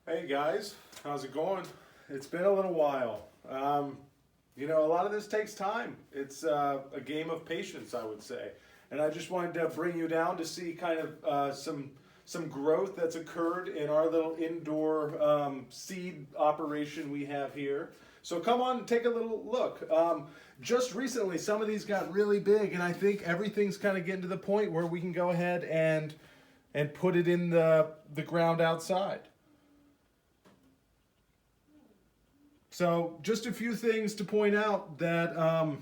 Hey guys, how's it going? It's been a little while. A lot of this takes time. It's a game of patience, I would say. And I just wanted to bring you down to see kind of some growth that's occurred in our little indoor seed operation we have here. So come on and take a little look. Just recently, some of these got really big, and I think everything's kind of getting to the point where we can go ahead and put it in the ground outside. So just a few things to point out that,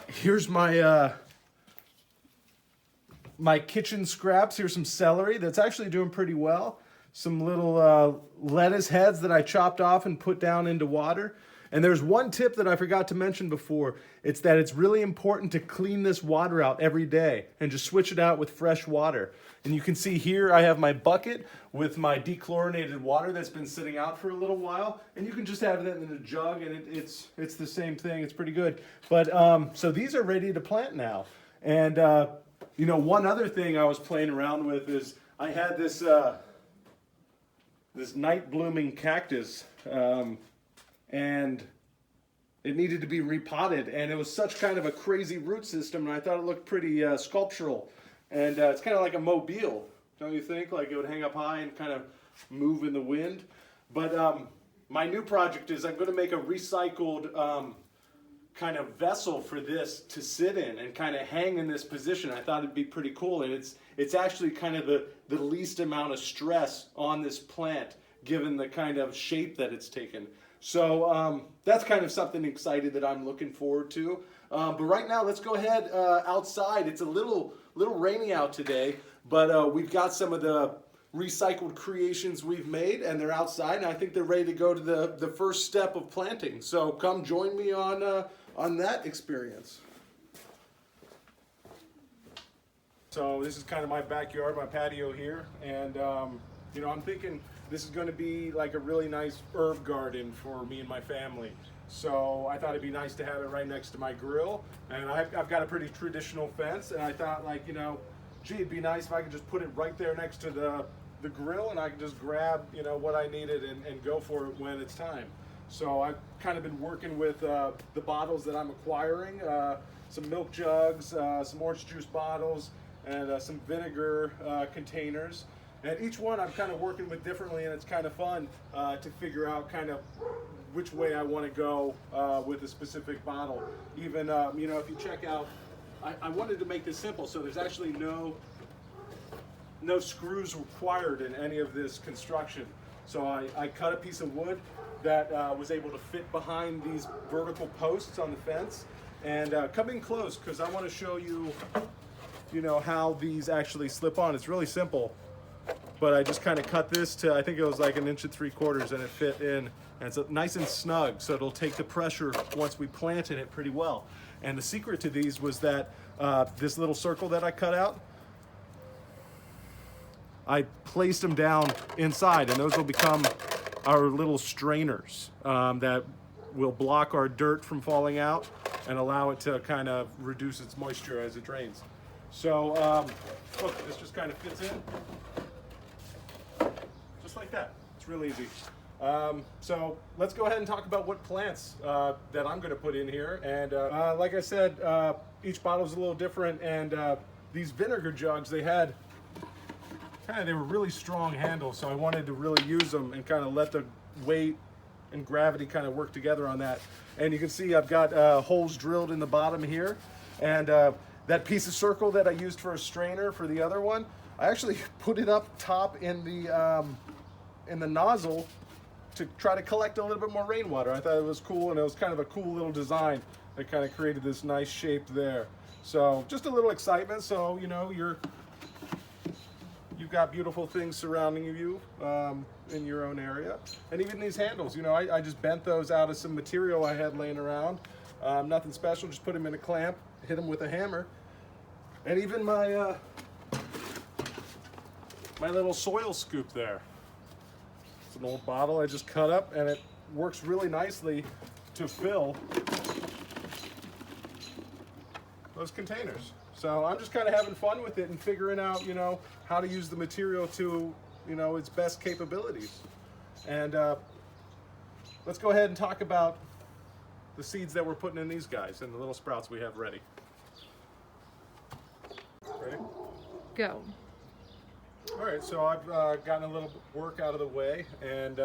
here's my my kitchen scraps. Here's some celery that's actually doing pretty well. Some little lettuce heads that I chopped off and put down into water. And there's one tip that I forgot to mention before. It's that it's really important to clean this water out every day and just switch it out with fresh water. And you can see here I have my bucket with my dechlorinated water that's been sitting out for a little while. And you can just have that in a jug and it's the same thing. It's pretty good. But so these are ready to plant now. And one other thing I was playing around with is I had this this night blooming cactus. And it needed to be repotted, and it was such kind of a crazy root system, and I thought it looked pretty sculptural. And it's kind of like a mobile, don't you think? Like it would hang up high and kind of move in the wind. But my new project is I'm going to make a recycled kind of vessel for this to sit in and kind of hang in this position. I thought it'd be pretty cool, and it's actually kind of the least amount of stress on this plant given the kind of shape that it's taken. So that's kind of something exciting that I'm looking forward to. But right now, let's go ahead outside. It's a little rainy out today, but we've got some of the recycled creations we've made, and they're outside, and I think they're ready to go to the first step of planting. So come join me on that experience. So this is kind of my backyard, my patio here, and I'm thinking this is going to be like a really nice herb garden for me and my family. So I thought it'd be nice to have it right next to my grill. And I've got a pretty traditional fence, and I thought it'd be nice if I could just put it right there next to the grill, and I can just grab, what I needed and go for it when it's time. So I've kind of been working with the bottles that I'm acquiring, some milk jugs, some orange juice bottles, and some vinegar containers. And each one I'm kind of working with differently, and it's kind of fun to figure out kind of which way I want to go with a specific bottle. Even, if you check out, I wanted to make this simple, so there's actually no screws required in any of this construction. So I cut a piece of wood that was able to fit behind these vertical posts on the fence. And come in close, because I want to show you, how these actually slip on. It's really simple. But I just kind of cut this to, I think it was like 1 3/4 inches, and it fit in. And it's nice and snug, so it'll take the pressure once we plant in it pretty well. And the secret to these was that this little circle that I cut out, I placed them down inside, and those will become our little strainers that will block our dirt from falling out and allow it to kind of reduce its moisture as it drains. So look, this just kind of fits in. Just like that. It's real easy. So let's go ahead and talk about what plants that I'm going to put in here. And like I said, each bottle is a little different. And these vinegar jugs, they were really strong handles. So I wanted to really use them and kind of let the weight and gravity kind of work together on that. And you can see I've got holes drilled in the bottom here. And that piece of circle that I used for a strainer for the other one, I actually put it up top in the nozzle to try to collect a little bit more rainwater. I thought it was cool, and it was kind of a cool little design that kind of created this nice shape there. So just a little excitement. So you've got beautiful things surrounding you in your own area. And even these handles, I just bent those out of some material I had laying around. Nothing special, just put them in a clamp, hit them with a hammer. And even my little soil scoop there. It's an old bottle I just cut up, and it works really nicely to fill those containers. So I'm just kind of having fun with it and figuring out, how to use the material to you know, its best capabilities. And let's go ahead and talk about the seeds that we're putting in these guys and the little sprouts we have ready. Ready? Go. All right, so I've gotten a little work out of the way, and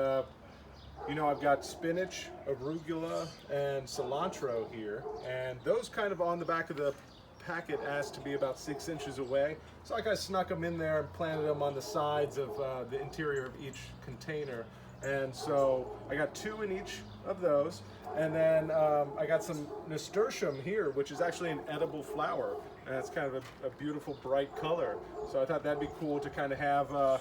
you know, I've got spinach, arugula, and cilantro here, and those kind of on the back of the packet asked to be about 6 inches away. So I kind of snuck them in there and planted them on the sides of the interior of each container. And so I got 2 in each of those. And then I got some nasturtium here, which is actually an edible flower. And it's kind of a beautiful bright color. So I thought that'd be cool to kind of have,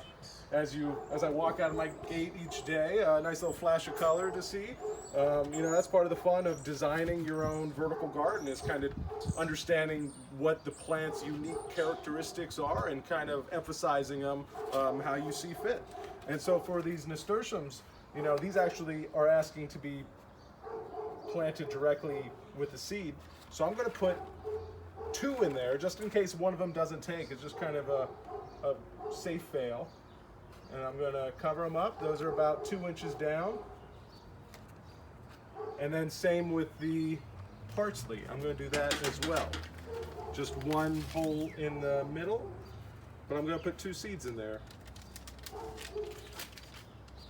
as I walk out of my gate each day, a nice little flash of color to see. You know, that's part of the fun of designing your own vertical garden, is kind of understanding what the plant's unique characteristics are and kind of emphasizing them how you see fit. And so for these nasturtiums, you know, these actually are asking to be planted directly with the seed. So I'm going to put 2 in there just in case one of them doesn't take. It's just kind of a safe fail. And I'm going to cover them up. Those are about 2 inches down. And then same with the parsley. I'm going to do that as well. Just 1 hole in the middle, but I'm going to put 2 seeds in there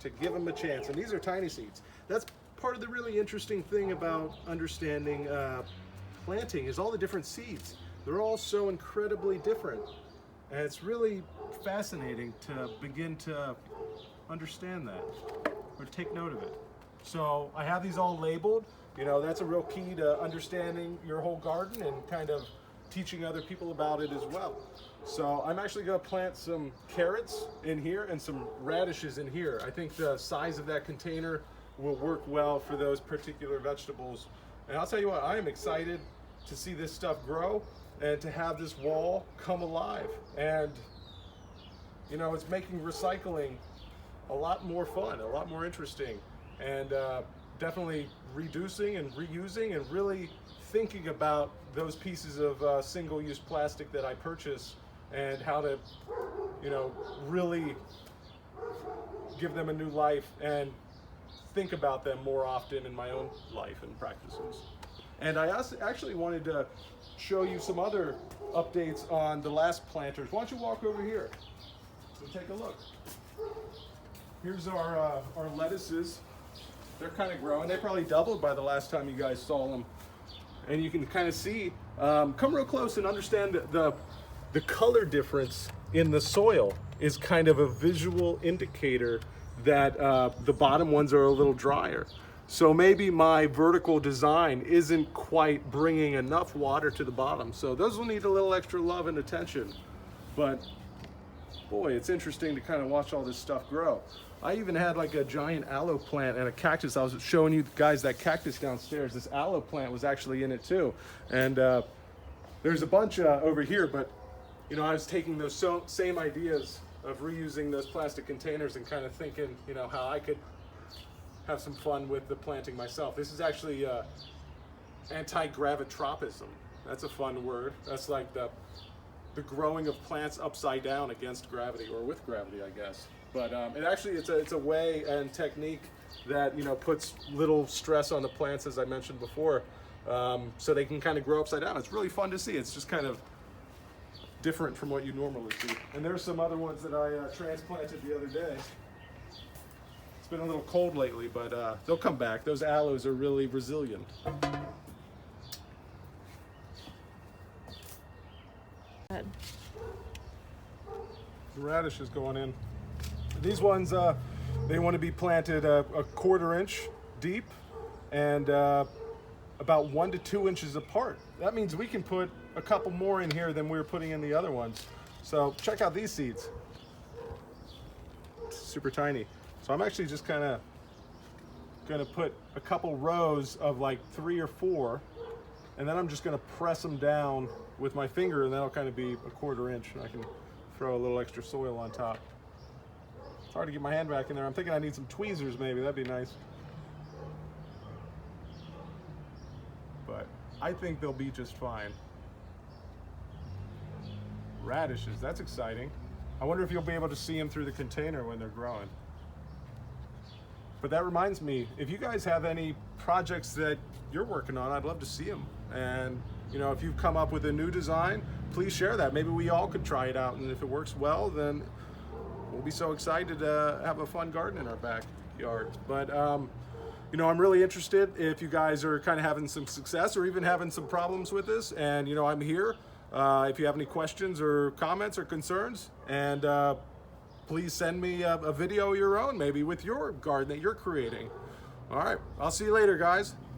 to give them a chance. And these are tiny seeds. That's part of the really interesting thing about understanding planting, is all the different seeds. They're all so incredibly different. And it's really fascinating to begin to understand that, or take note of it. So I have these all labeled. You know, that's a real key to understanding your whole garden and kind of teaching other people about it as well. So I'm actually going to plant some carrots in here and some radishes in here. I think the size of that container will work well for those particular vegetables. And I'll tell you what, I am excited to see this stuff grow and to have this wall come alive. And, you know, it's making recycling a lot more fun, a lot more interesting, and definitely reducing and reusing and really thinking about those pieces of single-use plastic that I purchase and how to, you know, really give them a new life and think about them more often in my own life and practices. And I also actually wanted to show you some other updates on the last planters. Why don't you walk over here and take a look. Here's our lettuces. They're kind of growing. They probably doubled by the last time you guys saw them. And you can kind of see, come real close and understand the color difference in the soil is kind of a visual indicator that the bottom ones are a little drier. So maybe my vertical design isn't quite bringing enough water to the bottom. So those will need a little extra love and attention. But boy, it's interesting to kind of watch all this stuff grow. I even had like a giant aloe plant and a cactus. I was showing you guys that cactus downstairs. This aloe plant was actually in it too. And there's a bunch over here, but you know, I was taking those same ideas of reusing those plastic containers and kind of thinking, you know, how I could have some fun with the planting myself. This is actually anti-gravitropism. That's a fun word. That's like the growing of plants upside down against gravity, or with gravity, I guess. But it actually, it's a way and technique that, you know, puts little stress on the plants, as I mentioned before, so they can kind of grow upside down. It's really fun to see. It's just kind of different from what you normally see. And there's some other ones that I transplanted the other day. It's been a little cold lately, but they'll come back. Those aloes are really resilient. Good. The radish is going in. These ones, they want to be planted a 1/4 inch deep and about 1 to 2 inches apart. That means we can put a couple more in here than we were putting in the other ones. So check out these seeds. Super tiny. So I'm actually just kind of going to put a couple rows of like 3 or 4, and then I'm just going to press them down with my finger, and that'll kind of be a 1/4 inch, and I can throw a little extra soil on top. It's hard to get my hand back in there. I'm thinking I need some tweezers maybe. That'd be nice. But I think they'll be just fine. Radishes, that's exciting. I wonder if you'll be able to see them through the container when they're growing. But that reminds me, if you guys have any projects that you're working on, I'd love to see them. And you know, if you've come up with a new design, please share that. Maybe we all could try it out, and if it works well, then we'll be so excited to have a fun garden in our backyard. But you know, I'm really interested if you guys are kind of having some success or even having some problems with this. And you know, I'm here if you have any questions or comments or concerns. And please send me a video of your own, maybe with your garden that you're creating. All right, I'll see you later, guys.